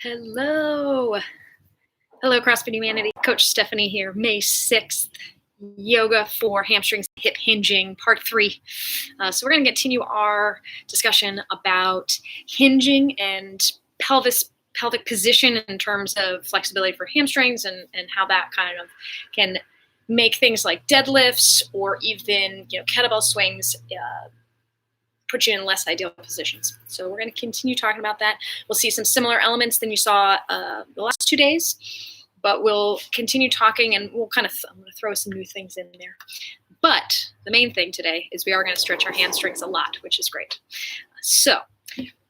Hello. Hello, CrossFit Humanity. Coach Stephanie here. May 6th, yoga for hamstrings, hip hinging, part 3. So we're going to continue our discussion about hinging and pelvic position in terms of flexibility for hamstrings and how that kind of can make things like deadlifts or even kettlebell swings put you in less ideal positions. So we're going to continue talking about that. We'll see some similar elements than you saw the last 2 days, but we'll continue talking and we'll I'm going to throw some new things in there. But the main thing today is we are going to stretch our hamstrings a lot, which is great. So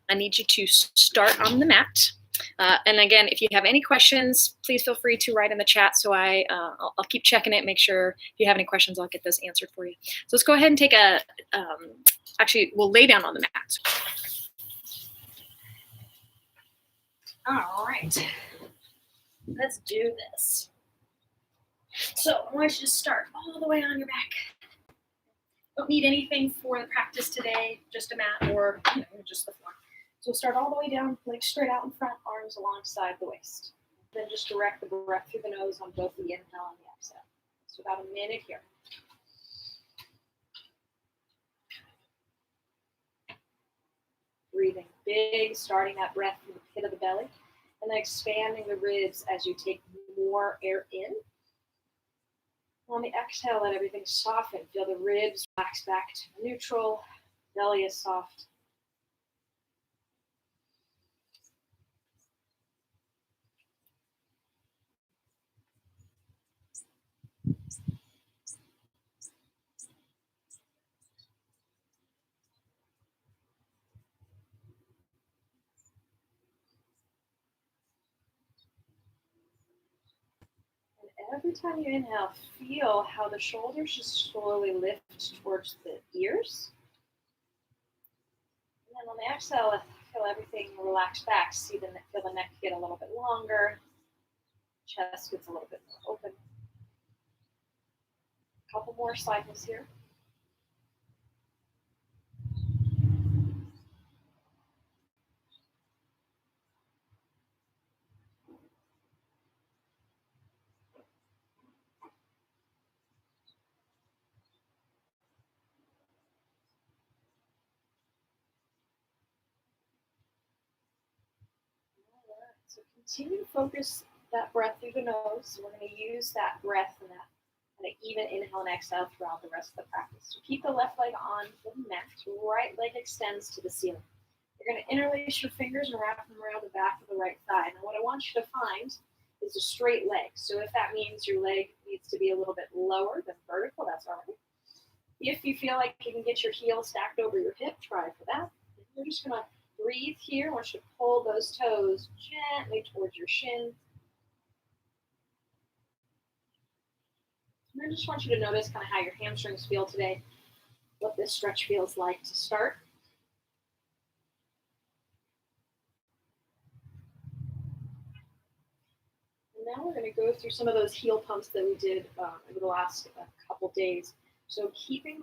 I need you to start on the mat. And again, if you have any questions, please feel free to write in the chat. So I'll keep checking it, make sure if you have any questions, I'll get those answered for you. So let's go ahead and take actually, we'll lay down on the mat. All right, let's do this. So I want you to start all the way on your back. Don't need anything for the practice today, just a mat or just the floor. So we'll start all the way down, legs straight out in front, arms alongside the waist. Then just direct the breath through the nose on both the inhale and the exhale. So about a minute here. Breathing big, starting that breath from the pit of the belly, and then expanding the ribs as you take more air in. On the exhale, let everything soften. Feel the ribs relax back to neutral. Belly is soft. Every time you inhale, feel how the shoulders just slowly lift towards the ears. And then on the exhale, feel everything relax back. Feel the neck get a little bit longer. Chest gets a little bit more open. A couple more cycles here. So continue to focus that breath through the nose. We're going to use that breath and that kind of even inhale and exhale throughout the rest of the practice. So keep the left leg on the mat. Right leg extends to the ceiling. You're going to interlace your fingers and wrap them around the back of the right thigh. Now what I want you to find is a straight leg. So if that means your leg needs to be a little bit lower than vertical, that's all right. If you feel like you can get your heel stacked over your hip, try for that. We're just going to breathe here. I want you to pull those toes gently towards your shin. And I just want you to notice kind of how your hamstrings feel today, what this stretch feels like to start. And now we're going to go through some of those heel pumps that we did over the last couple days. So keeping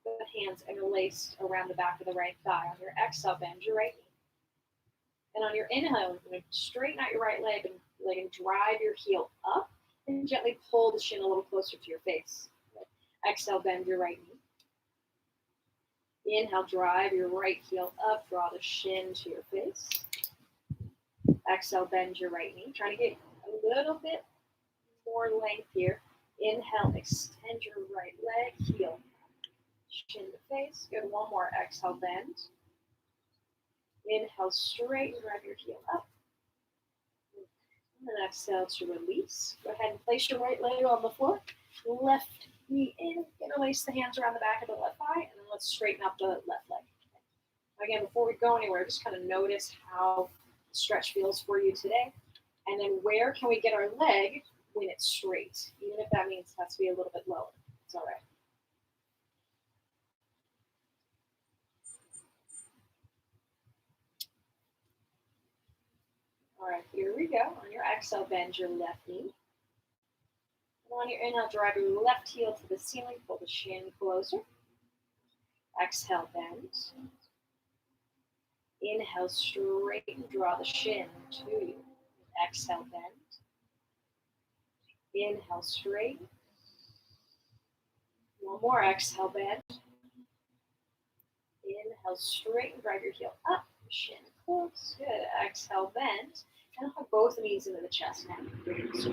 the hands interlaced around the back of the right thigh. On your exhale, bend your right knee. And on your inhale, you're going to straighten out your right leg and drive your heel up and gently pull the shin a little closer to your face. Exhale, bend your right knee. Inhale, drive your right heel up, draw the shin to your face. Exhale, bend your right knee. Trying to get a little bit more length here. Inhale, extend your right leg, heel, shin to face. Good, one more. Exhale, bend. Inhale, straighten, drive your heel up. And then exhale to release. Go ahead and place your right leg on the floor. Left knee in. Interlace the hands around the back of the left thigh. And then let's straighten up the left leg. Again, before we go anywhere, just kind of notice how the stretch feels for you today. And then where can we get our leg when it's straight? Even if that means it has to be a little bit lower. It's all right. All right, here we go. On your exhale, bend your left knee. And on your inhale, drive your left heel to the ceiling. Pull the shin closer. Exhale, bend. Inhale, straighten, draw the shin to you. Exhale, bend. Inhale, straighten. One more, exhale, bend. Inhale, straighten, drive your heel up, shin close. Good. Exhale, bend. And hug both knees into the chest now. Squeeze.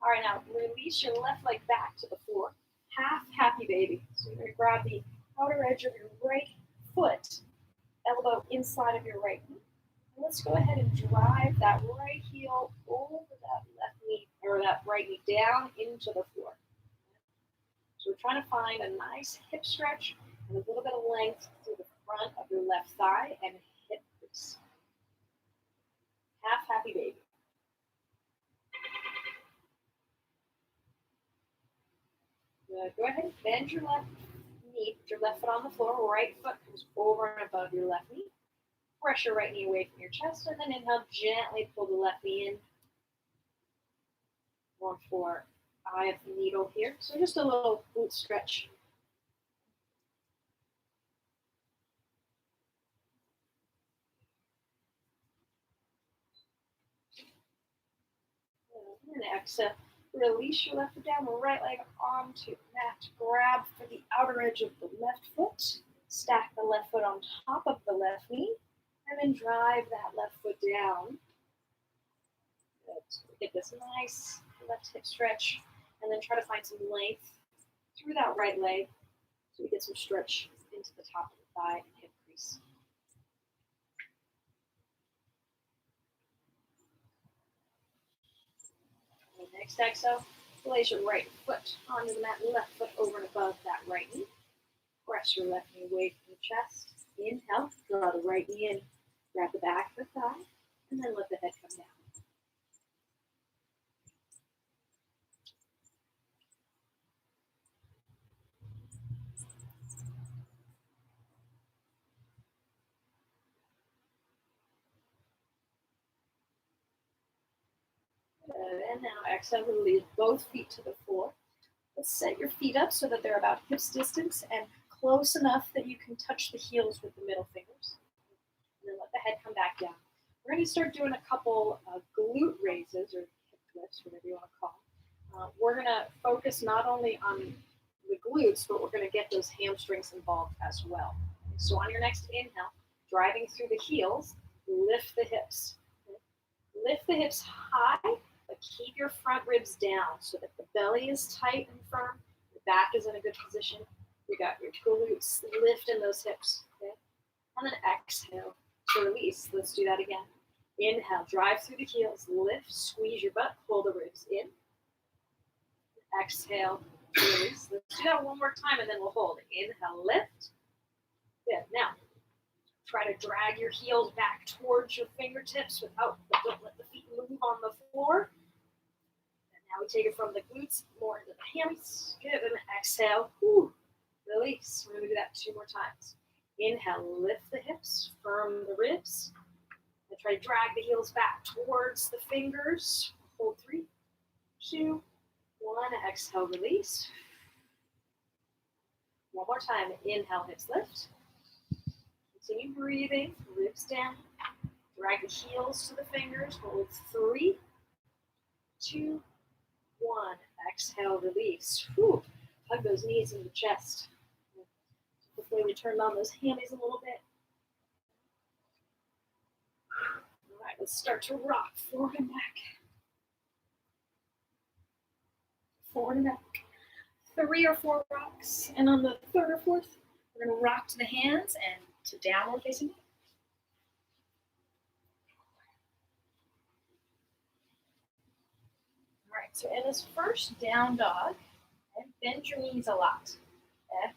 All right, now release your left leg back to the floor. Half happy baby. So you're going to grab the outer edge of your right foot, elbow inside of your right knee. And let's go ahead and drive that right heel over that left knee, or that right knee down into the floor. So we're trying to find a nice hip stretch and a little bit of length through the front of your left thigh and hip crease. Half happy baby. Good. Go ahead and bend your left knee, put your left foot on the floor, right foot comes over and above your left knee. Press your right knee away from your chest, and then inhale, gently pull the left knee in. More for eye of the needle here. So just a little glute stretch. And exhale. Release your left foot down, right leg onto the mat. Grab for the outer edge of the left foot. Stack the left foot on top of the left knee. And then drive that left foot down. Good. So get this nice left hip stretch. And then try to find some length through that right leg. So we get some stretch into the top of the thigh and hip crease. And next exhale. Place your right foot onto the mat, left foot over and above that right knee. Press your left knee away from the chest. Inhale, draw the right knee in, grab the back of the thigh, and then let the head come down. Good. And now exhale, release both feet to the floor. Let's set your feet up so that they're about hips distance and close enough that you can touch the heels with the middle fingers. And then let the head come back down. We're going to start doing a couple glute raises or hip lifts, whatever you want to call them. We're going to focus not only on the glutes, but we're going to get those hamstrings involved as well. So on your next inhale, driving through the heels, lift the hips. Lift the hips high, but keep your front ribs down so that the belly is tight and firm, the back is in a good position. You got your glutes lifting those hips, okay? And then exhale to release. Let's do that again. Inhale, drive through the heels, lift, squeeze your butt, pull the ribs in. Exhale, release. Let's do that one more time and then we'll hold. Inhale, lift. Good. Now, try to drag your heels back towards your fingertips but don't let the feet move on the floor. And now we take it from the glutes more into the hammies. Good. And exhale. Release. We're going to do that 2 more times. Inhale, lift the hips, firm the ribs. And try to drag the heels back towards the fingers. Hold 3, 2, 1. Exhale, release. One more time. Inhale, hips lift. Continue breathing, ribs down. Drag the heels to the fingers. Hold 3, 2, 1. Exhale, release. Hug those knees into the chest. Hopefully we turned on those hammies a little bit. All right, let's start to rock forward and back. Forward and back. 3 or 4 rocks. And on the 3rd or 4th, we're going to rock to the hands and to downward facing dog. All right, so in this first down dog, bend your knees a lot. Okay?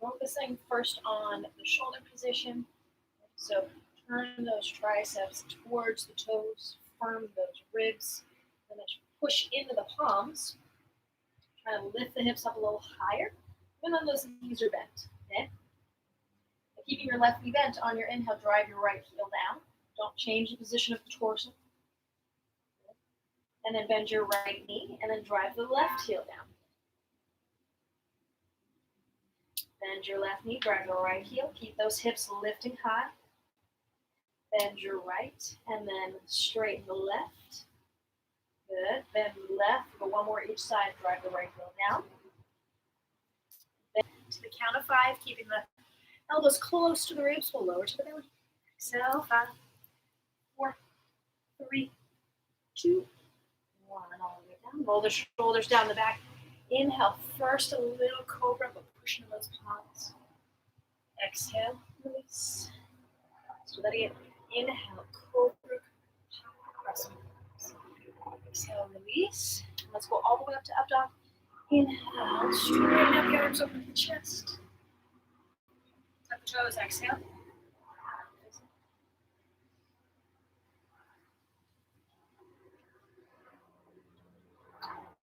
Focusing first on the shoulder position. So turn those triceps towards the toes, firm those ribs, and then push into the palms. Try to lift the hips up a little higher, and then those knees are bent. Okay? Keeping your left knee bent on your inhale, drive your right heel down. Don't change the position of the torso. And then bend your right knee, and then drive the left heel down. Bend your left knee, drive your right heel. Keep those hips lifting high. Bend your right, and then straighten the left. Good. Bend left. Go one more each side. Drive the right heel down. Bend to the count of 5, keeping the elbows close to the ribs. We'll lower to the belly. Exhale. 5, 4, 3, 2, 1. All the way down. Roll the shoulders down the back. Inhale. First, a little cobra, but push into those palms. Exhale. Release. So that again. Inhale. Cobra. Press. Exhale. Release. Let's go all the way up to up dog. Inhale. Straighten up your arms over the chest. Tuck the toes. Exhale.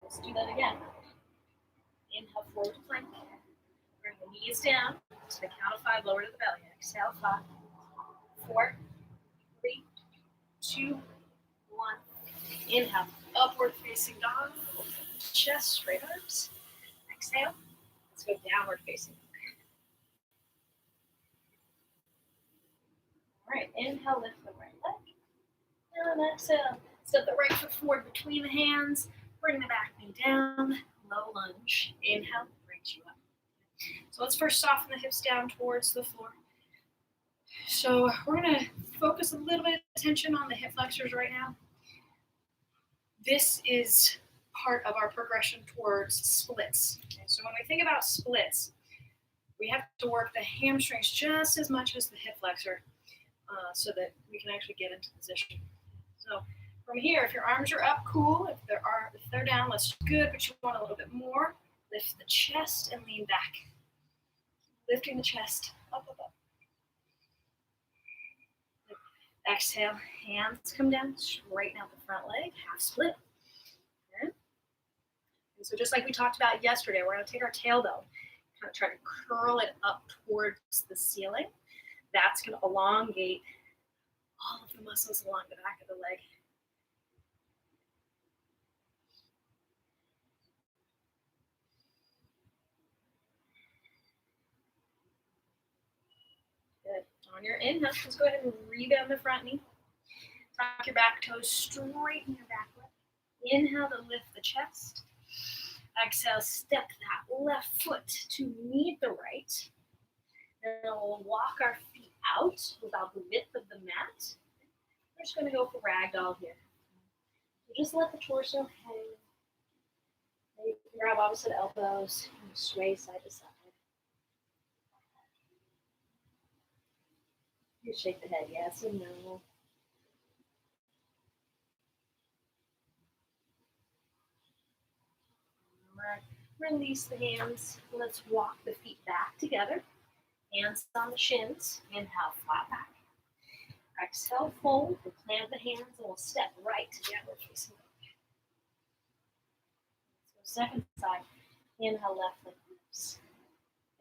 Let's do that again. Inhale, forward plank. Bring the knees down to the count of 5, lower to the belly. Exhale, 5, 4, 3, 2, 1. Inhale, upward facing dog. Open chest, straight arms. Exhale. Let's go downward facing. All right, inhale, lift the right leg. And exhale, step the right foot forward between the hands. Bring the back knee down. Low lunge. Inhale, brings you up. So let's first soften the hips down towards the floor. So we're going to focus a little bit of attention on the hip flexors right now. This is part of our progression towards splits. Okay, so when we think about splits, we have to work the hamstrings just as much as the hip flexor so that we can actually get into position. So from here, if your arms are up, cool. If they're down, let's do good, but you want a little bit more. Lift the chest and lean back. Lifting the chest up, up, up. Exhale, hands come down, straighten out the front leg, half split. Okay. And so just like we talked about yesterday, we're going to take our tailbone, kind of try to curl it up towards the ceiling. That's going to elongate all of the muscles along the back of the leg. Good. On your inhale, let's go ahead and rebound the front knee. Tuck your back toes, straighten your back leg. Inhale to lift the chest. Exhale, step that left foot to meet the right. And then we'll walk our feet out about the width of the mat. We're just going to go for ragdoll here. So just let the torso hang. You can grab opposite elbows and sway side to side. You shake the head, yes and no. All right, release the hands. Let's walk the feet back together. Hands on the shins. Inhale, flat back. Exhale, fold. We'll plant the hands and we'll step right together facing back. So second side. Inhale, left leg lifts.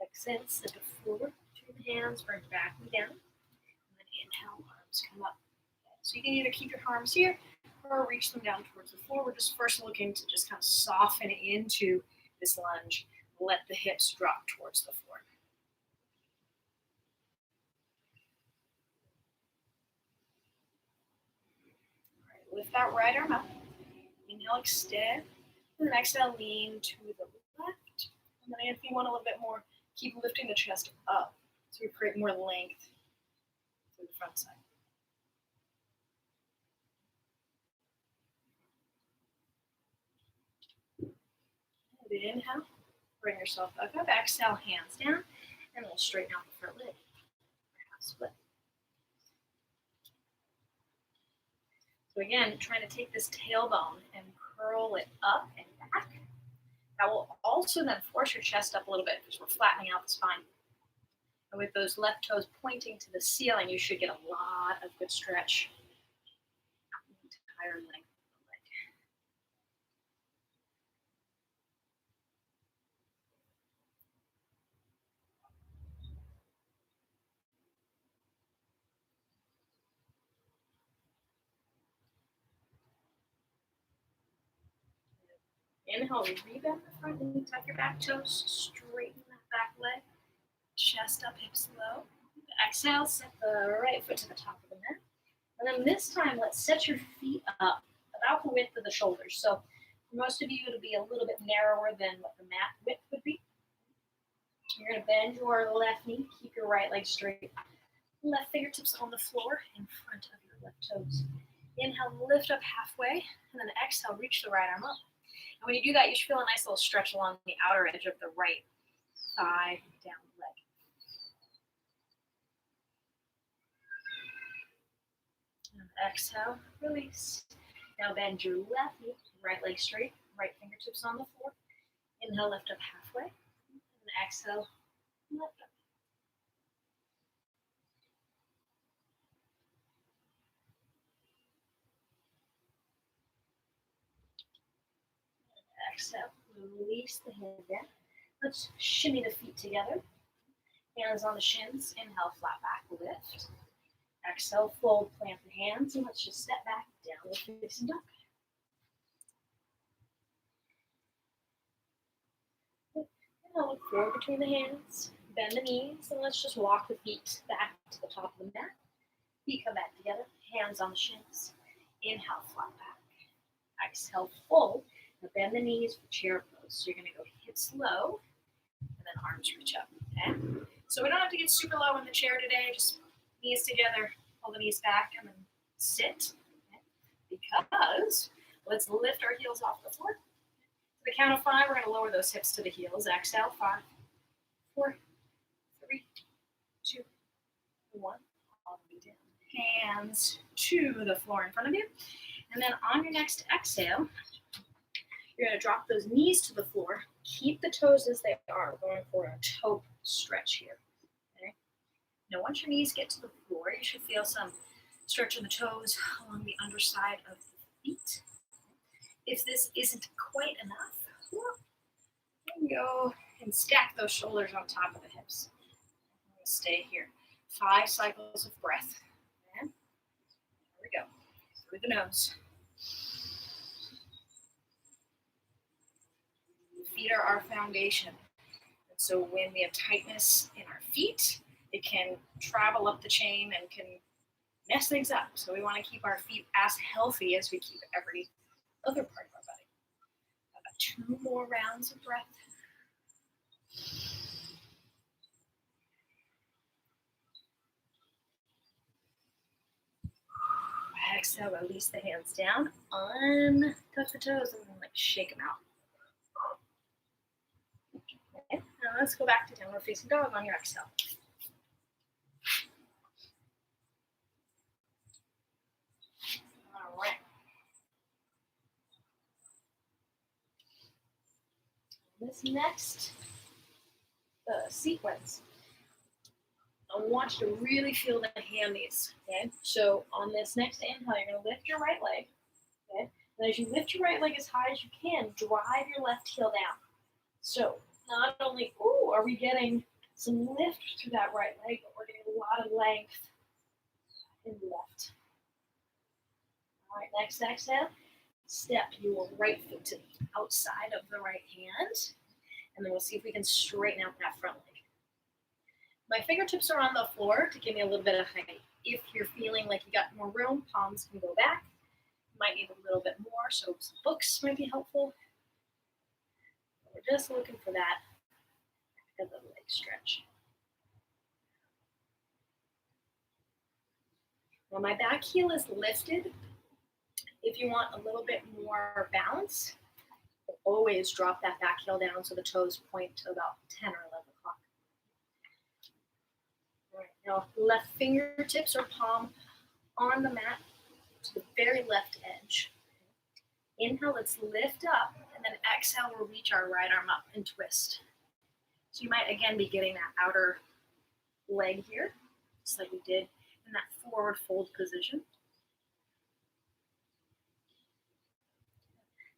Exhale, step it forward. Turn the hands, bring the back knee down. And then inhale, arms come up. Okay. So you can either keep your arms here or reach them down towards the floor. We're just first looking to just kind of soften into this lunge. Let the hips drop towards the floor. All right, lift that right arm up. Inhale, extend. And then exhale, lean to the left. And then if you want a little bit more, keep lifting the chest up so we create more length through the front side. And inhale, bring yourself back up. Exhale, hands down, and we'll straighten out the front leg. Half split. So again, trying to take this tailbone and curl it up and back. That will also then force your chest up a little bit because we're flattening out the spine. And with those left toes pointing to the ceiling, you should get a lot of good stretch. The entire length of the leg. Inhale, rebound the front knee, tuck your back toes, straighten that back leg. chest up, hips low. Exhale, set the right foot to the top of the mat. And then this time, let's set your feet up about the width of the shoulders. So for most of you, it'll be a little bit narrower than what the mat width would be. You're going to bend your left knee, keep your right leg straight. Left fingertips on the floor in front of your left toes. Inhale, lift up halfway, and then exhale, reach the right arm up. And when you do that, you should feel a nice little stretch along the outer edge of the right thigh, down the leg. And exhale, release. Now bend your left knee, right leg straight, right fingertips on the floor. Inhale, lift up halfway, and exhale, lift up. Exhale, release the hand down. Let's shimmy the feet together. Hands on the shins. Inhale, flat back, lift. Exhale, fold, plant the hands, and let's just step back, downward facing dog. Now look forward between the hands, bend the knees, and let's just walk the feet back to the top of the mat. Feet come back together, hands on the shins. Inhale, flat back. Exhale, fold. Now bend the knees for chair pose. So you're going to go hips low, and then arms reach up. Okay? So we don't have to get super low in the chair today. Just knees together, pull the knees back, and then sit. Okay? Because let's lift our heels off the floor. To the count of 5, we're going to lower those hips to the heels. Exhale, 5, 4, 3, 2, 1. All the way down. Hands to the floor in front of you. And then on your next exhale, you're going to drop those knees to the floor. Keep the toes as they are. We're going for a toe stretch here. Okay? Now, once your knees get to the floor, you should feel some stretch of the toes along the underside of the feet. If this isn't quite enough, go and stack those shoulders on top of the hips. I'm going to stay here. 5 cycles of breath. Okay? There we go. Through the nose. Feet are our foundation. And so when we have tightness in our feet, it can travel up the chain and can mess things up. So we want to keep our feet as healthy as we keep every other part of our body. About 2 more rounds of breath. Exhale, release the hands down. Untuck the toes and then shake them out. Okay, now let's go back to downward facing dog on your exhale. All right. This next sequence, I want you to really feel the hammies. Okay, so on this next inhale, you're going to lift your right leg. Okay, and as you lift your right leg as high as you can, drive your left heel down. So not only are we getting some lift through that right leg, but we're getting a lot of length in the left. All right, next exhale, step your right foot to the outside of the right hand, and then we'll see if we can straighten out that front leg. My fingertips are on the floor to give me a little bit of height. If you're feeling like you got more room, palms can go back. You might need a little bit more, so some books might be helpful. We're just looking for that back of the leg stretch. Now my back heel is lifted. If you want a little bit more balance, always drop that back heel down so the toes point to about 10 or 11 o'clock. All right, now left fingertips or palm on the mat to the very left edge. Inhale, let's lift up, and then exhale, we'll reach our right arm up and twist. So you might again be getting that outer leg here, just like we did in that forward fold position.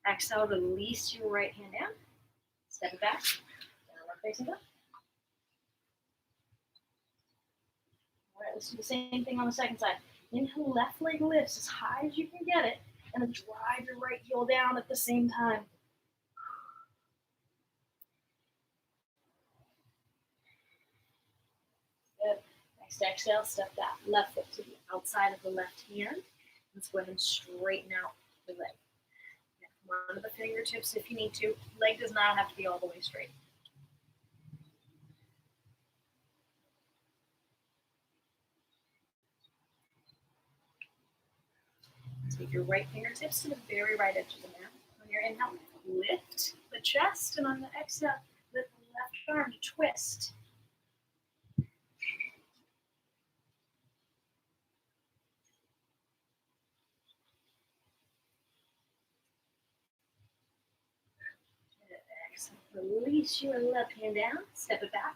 Exhale, release your right hand down. Step it back. Downward facing up. All right, let's do the same thing on the second side. Inhale, left leg lifts as high as you can get it, and then drive your right heel down at the same time. Next exhale, step that left foot to the outside of the left hand. Let's go ahead and straighten out the leg. One of the fingertips if you need to. Leg does not have to be all the way straight. Take your right fingertips to the very right edge of the mat. On your inhale, lift the chest, and on the exhale, lift the left arm to twist. Exhale, release your left hand down, step it back.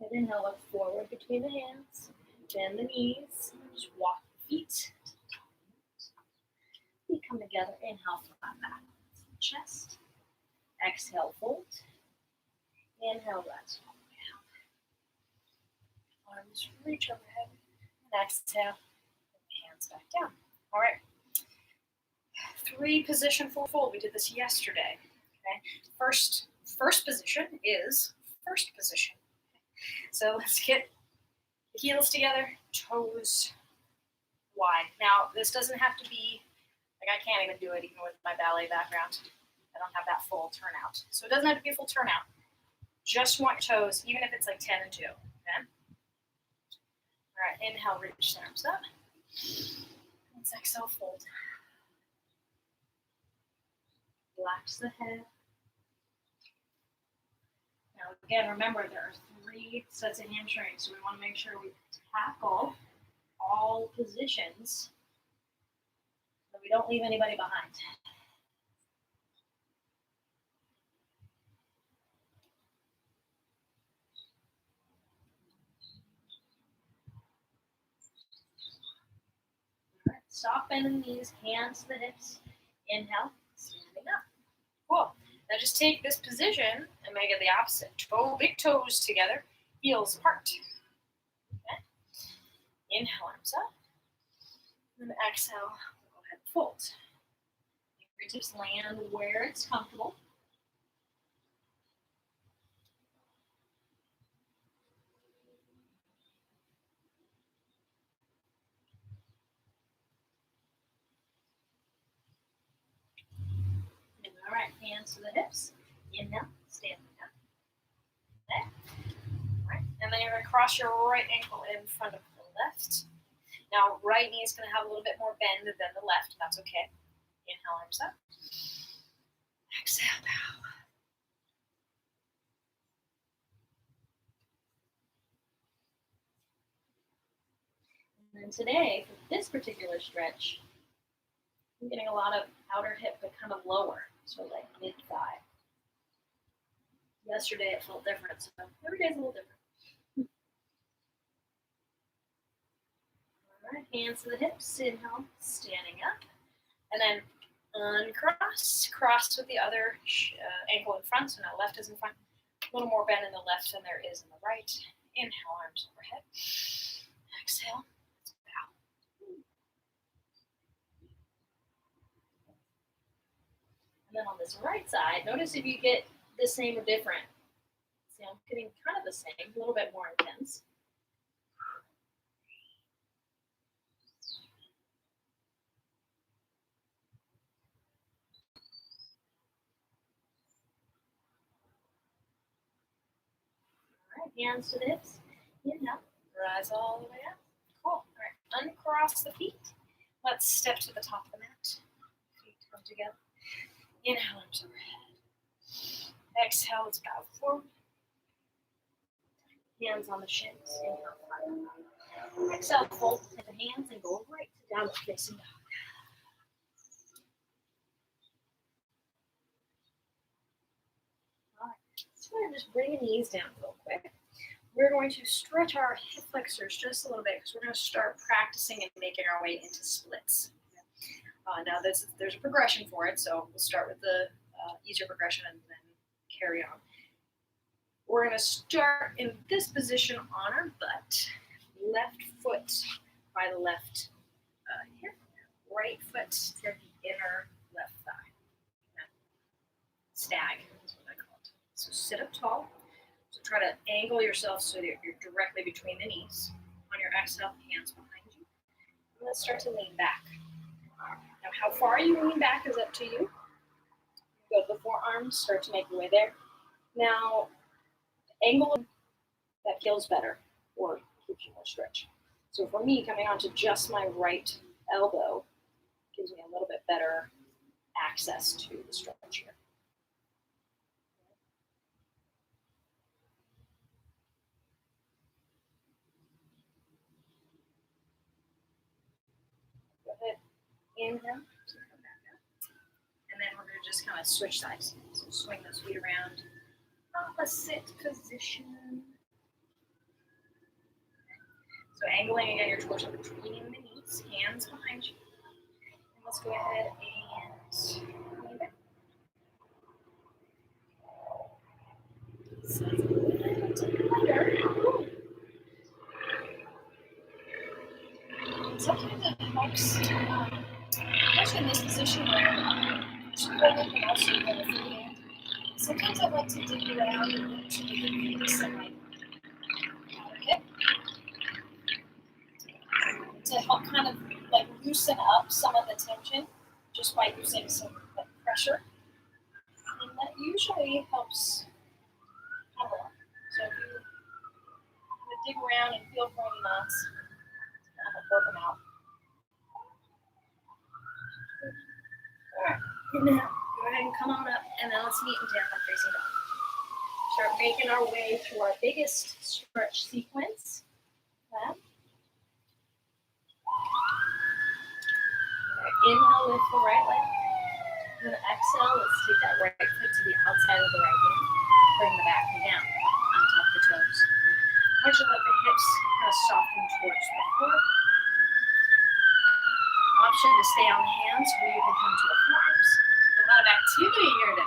And inhale, look forward between the hands, bend the knees, just walk the feet. Feet come together, inhale, flat back, chest. Exhale, fold. Inhale, rest. Arms reach overhead. And exhale, hands back down. All right. 3 position full fold. We did this yesterday. Okay. First position is first position. So let's get the heels together, toes wide. Now, this doesn't have to be, like I can't even do it even with my ballet background. I don't have that full turnout. So it doesn't have to be a full turnout. Just want your toes, even if it's like 10 and 2. Okay? All right, inhale, reach the arms up. Let's exhale, fold. Relax the head. Now again, remember there are 3 sets of hamstrings, so we want to make sure we tackle all positions so we don't leave anybody behind. All right, stop bending the knees, hands to the hips. Inhale, standing up. Cool. Now just take this position and make it the opposite. Big toes together, heels apart. Okay. Inhale, arms up. And exhale, go ahead and fold. Fingertips land where it's comfortable. And all right, hands to the hips. Inhale, standing up. Okay. All right. And then you're going to cross your right ankle in front of the left. Now, right knee is going to have a little bit more bend than the left, and that's okay. Inhale, arms up. Exhale, bow. And then today, for this particular stretch, I'm getting a lot of outer hip, but kind of lower, so like mid-thigh. Yesterday it felt different, so every day's a little different. All right, hands to the hips, inhale, standing up, and then uncross, cross with the other ankle in front, so now left is in front. A little more bend in the left than there is in the right. Inhale, arms overhead. Exhale, bow. And then on this right side, notice if you get the same or different. See, I'm getting kind of the same, a little bit more intense. All right, hands to the hips. Inhale, rise all the way up. Cool. All right, uncross the feet. Let's step to the top of the mat. Feet come together. Inhale, arms overhead. Exhale, let's bow forward. Hands on the shins. Inhale, flat. Exhale, fold to the hands and go right to downward facing dog. All right, let's go ahead and just bring the knees down real quick. We're going to stretch our hip flexors just a little bit because we're going to start practicing and making our way into splits. Now there's a progression for it, so we'll start with the easier progression and then carry on. We're going to start in this position on our butt, left foot by the left hip, right foot to the inner left thigh. Stag is what I call it. So sit up tall. So try to angle yourself so that you're directly between the knees. On your exhale, hands behind you. And let's start to lean back. Now, how far you lean back is up to you. Go to the forearms, start to make your way there. Now, angle that feels better or keeps you more stretch. So for me, coming onto just my right elbow gives me a little bit better access to the stretch here. Go ahead, inhale, so come back up. And then we're going to just kind of switch sides. So swing those feet around. Opposite position. So angling again your torso between the knees, hands behind you. And let's go ahead and lean back. So sometimes it helps, especially in this position where just holding and also with the free hand. Sometimes I like to dig around into the hip crease and my hip to help kind of like loosen up some of the tension just by using some like pressure. And that usually helps kind of. So if you dig around and feel for any knots, work them out. Alright, now go ahead and come on up, and then let's meet in downward facing dog. Start making our way through our biggest stretch sequence. Right. Inhale, lift the right leg. And then exhale, let's take that right foot to the outside of the right hand. Bring the back knee down on top of the toes. I want you to let the hips kind of soften towards the floor. Option to stay on the hands, or you can come to the forearms. A lot of activity here today.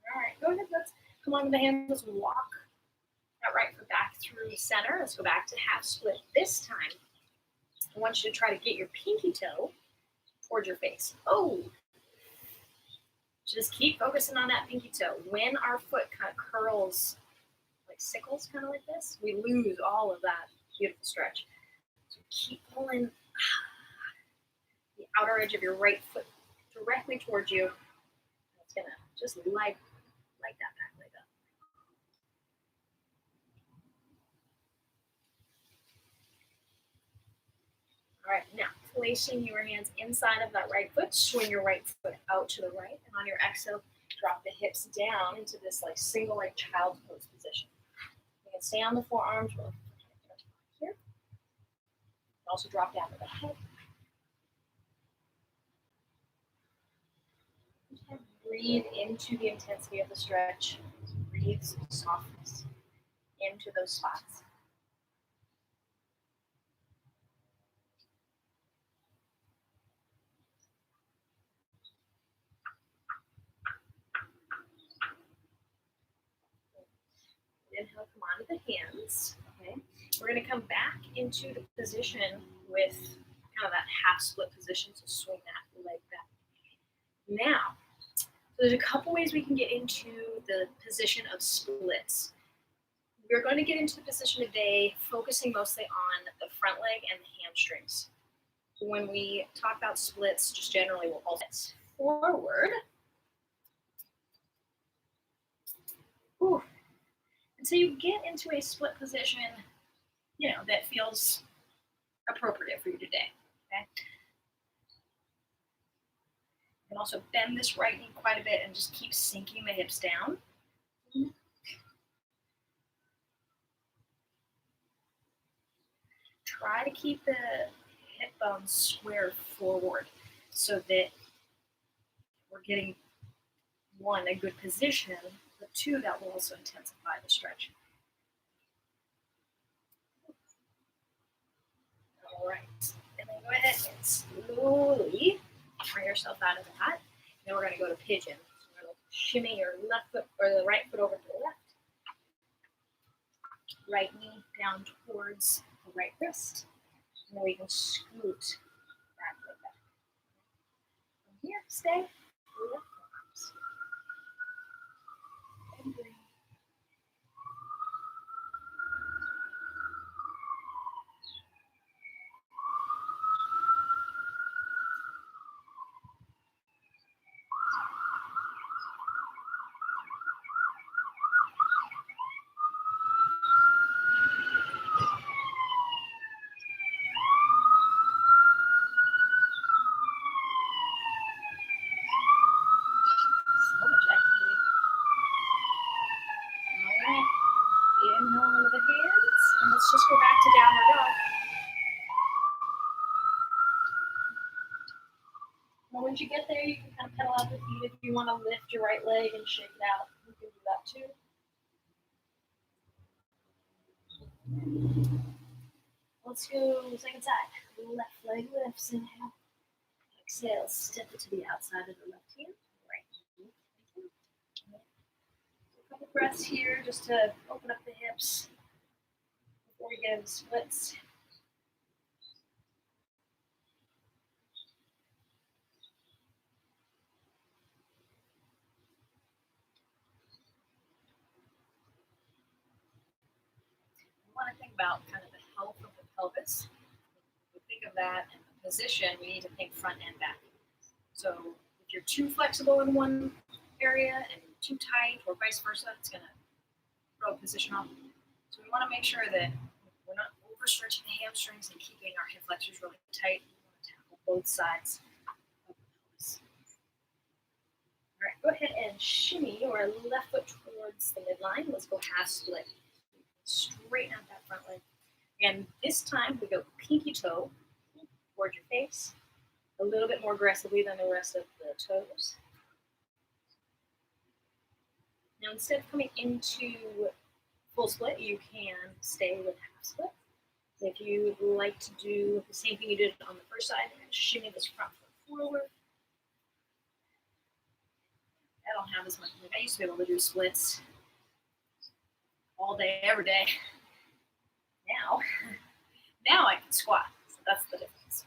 All right, go ahead. Let's come onto the hands. Let's walk that right foot back through the center. Let's go back to half split. This time, I want you to try to get your pinky toe towards your face. Oh, just keep focusing on that pinky toe. When our foot kind of curls like sickles, kind of like this, we lose all of that beautiful stretch. So keep pulling the outer edge of your right foot directly towards you. It's gonna just light that back leg up. All right, now placing your hands inside of that right foot, swing your right foot out to the right, and on your exhale, drop the hips down into this like single leg child's pose position. You can stay on the forearms or here. Also drop down to the head. Breathe into the intensity of the stretch. Breathe some softness into those spots. Inhale, come onto the hands. Okay, we're going to come back into the position with kind of that half split position. So swing that leg back. Now, so there's a couple ways we can get into the position of splits. We're going to get into the position today, focusing mostly on the front leg and the hamstrings. When we talk about splits, just generally, we'll hold it forward. Ooh. And so you get into a split position, that feels appropriate for you today. Okay. You can also bend this right knee quite a bit and just keep sinking the hips down. Try to keep the hip bones square forward so that we're getting, one, a good position, but two, that will also intensify the stretch. All right, and then go ahead and slowly bring yourself out of that. Then we're going to go to pigeon. So we're going to shimmy your left foot or the right foot over to the left. right knee down towards the right wrist. And then we can scoot back like that. From here, stay. Lift arms. And breathe. So much activity. All right. Inhale into the hands, and let's just go back to downward dog. Well, once you get there, you can kind of pedal out the feet. If you want to lift your right leg and shake it out, you can do that too. Let's go second side. Left leg lifts, inhale. Exhale, step it to the outside of the left hand. Right knee. A couple breaths here just to open up the hips before we get into splits. We want to think about kind of the health of the pelvis. When we think of that in the position, we need to think front and back. So if you're too flexible in one area and too tight or vice versa, it's going to throw a position off. So we want to make sure that we're not overstretching the hamstrings and keeping our hip flexors really tight. We want to tackle both sides of the pelvis. All right, go ahead and shimmy your left foot towards the midline. Let's go half split. Straighten out that front leg. And this time we go pinky toe towards your face, a little bit more aggressively than the rest of the toes. Now instead of coming into full split, you can stay with half split. If you would like to do the same thing you did on the first side and shimmy this front foot forward, I don't have as much. Like I used to be able to do splits all day, every day. Now I can squat. So that's the difference.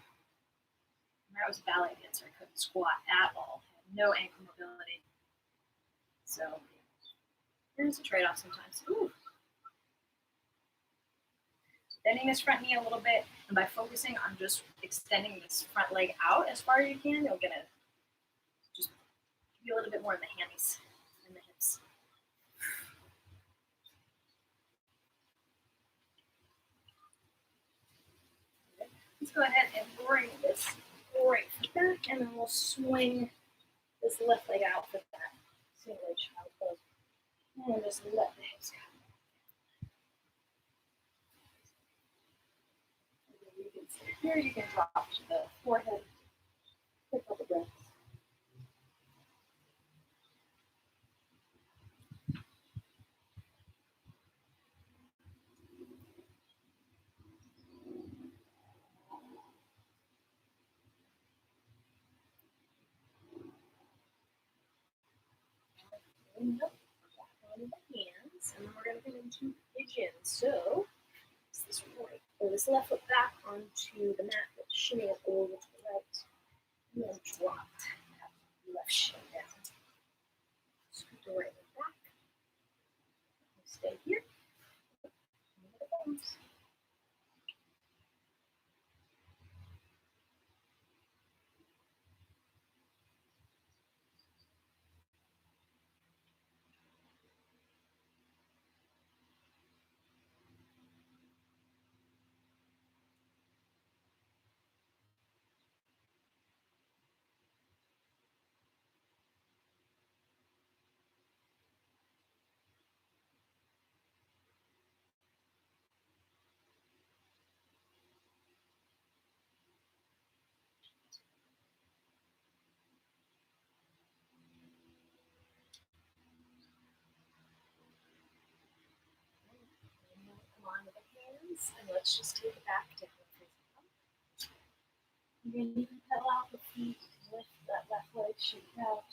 When I was a ballet dancer, I couldn't squat at all. I had no ankle mobility. So there's a trade-off sometimes. Ooh. Bending this front knee a little bit, and by focusing on just extending this front leg out as far as you can, you'll get just be a little bit more in the hammies and the hips. Let's go ahead and bring this right foot back, and then we'll swing this left leg out for that single leg child pose. And just let the hips go. Here you can drop to the forehead, take a couple breaths. And up, back onto the hands, and then we're going to get into pigeon. So, this right, or this left foot back onto the mat, but shimmy it over to the right, and then drop that left shin down. Scoot the right leg back. Stay here. Come on with the hands, and let's just take it back to hand. You're going to even pedal out the feet, lift that left leg, shake it out.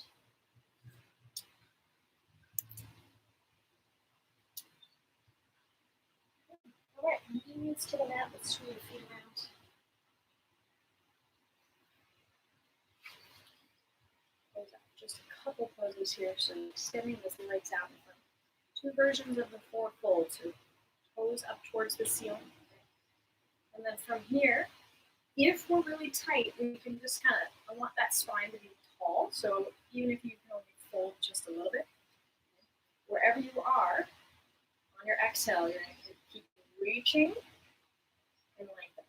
All right, knees to the mat. Let's swing the feet around. There's just a couple poses here, so extending those legs out in front. Two versions of the four-fold, so toes up towards the ceiling. And then from here, if we're really tight, we can just kind of, I want that spine to be tall, so even if you can only fold just a little bit, wherever you are, on your exhale, you're going to keep reaching and lengthening.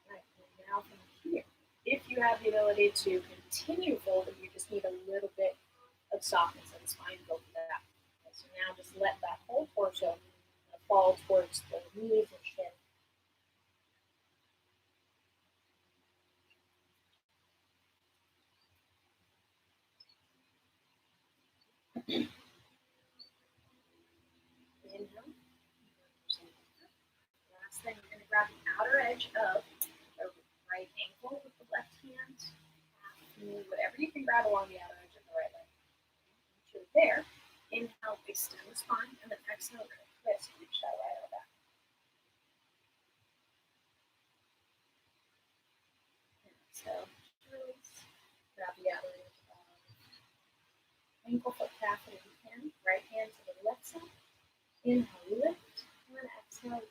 Right, and now from here, if you have the ability to continue folding, you just need a little bit of softness in the spine to go for that. Okay, so now just let that whole torso fall towards the knees and shin. Inhale. Last thing, you're going to grab the outer edge of the right ankle with the left hand, knee, whatever you can grab along the outer edge of the right leg. Once you're there, inhale, extend the spine, and then exhale, we're going to twist, reach that right arm back. And exhale, release, grab the outer edge of ankle, foot, calf, and if you can, right hand to the left side. Inhale, lift, and then exhale,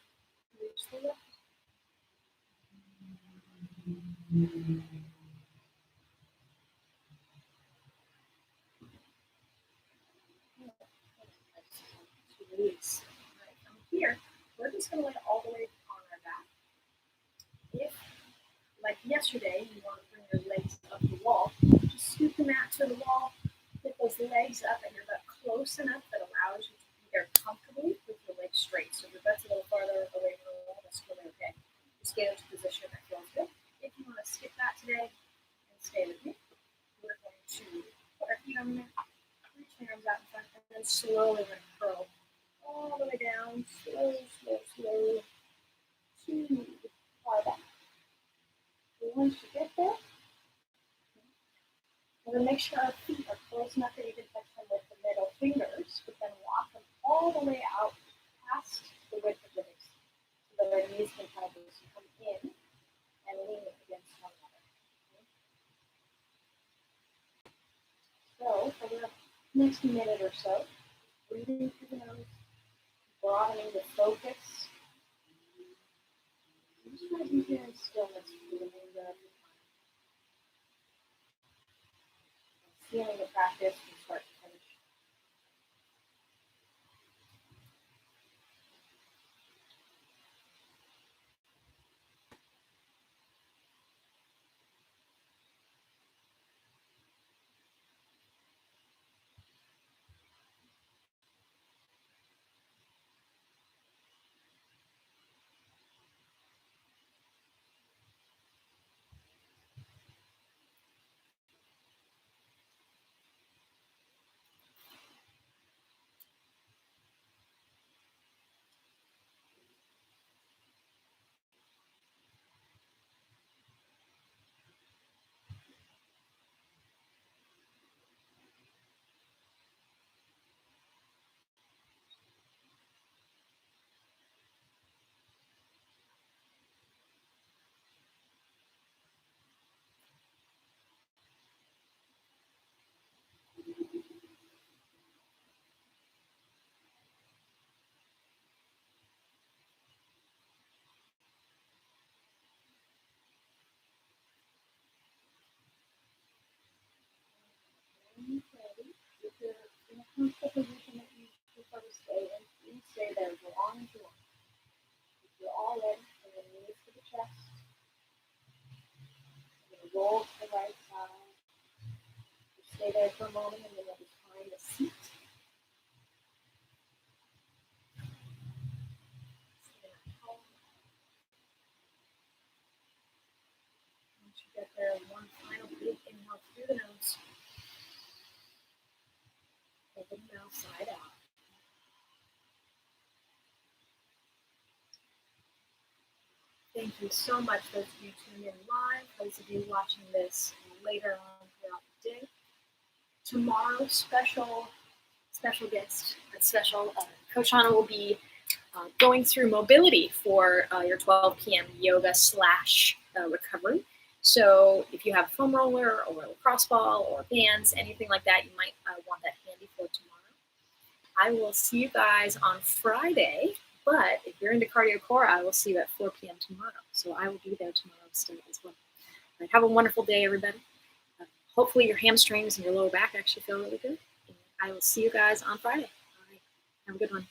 reach the left. Release. All right, from here, we're just going to lay it all the way on our back. If, like yesterday, you want to bring your legs up the wall, just scoot the mat to the wall, get those legs up and your butt close enough that allows you to be there comfortably with your legs straight. So if your butt's a little farther away from the wall, that's really okay. Just get into a position that feels good. If you want to skip that today and stay with me, we're going to put our feet on the mat, reach the arms out in front, and then slowly we're going to curl all the way down, slow, to far back. Once you get there, we're going to make sure our feet are close enough that you can touch them with the middle fingers, but then walk them all the way out past the width of the knees, so that our knees can kind of just come in and lean against one another. So for the next minute or so, breathing through the nose, broadening the focus. Just try to be here in stillness for the remainder of the time. Feeling the practice from start to finish. If you're in a comfortable position that you prefer to stay in, please stay there as long as you want. If you're all ready, bring the knees to the chest. I'm going to roll to the right side. Just stay there for a moment and then you'll just find a seat. Once you get there, one final big inhale through the nose. Open the mouth side out. Thank you so much, those of you tuning in live, those of you watching this later on throughout the day. Tomorrow, special guest, special Coach Anna will be going through mobility for your 12 p.m. yoga / recovery. So if you have a foam roller or a lacrosse ball or bands, anything like that, you might want that handy for tomorrow. I will see you guys on Friday, but if you're into cardio core, I will see you at 4 p.m. tomorrow. So I will be there tomorrow still as well. All right, have a wonderful day, everybody. Hopefully your hamstrings and your lower back actually feel really good. And I will see you guys on Friday. All right, have a good one.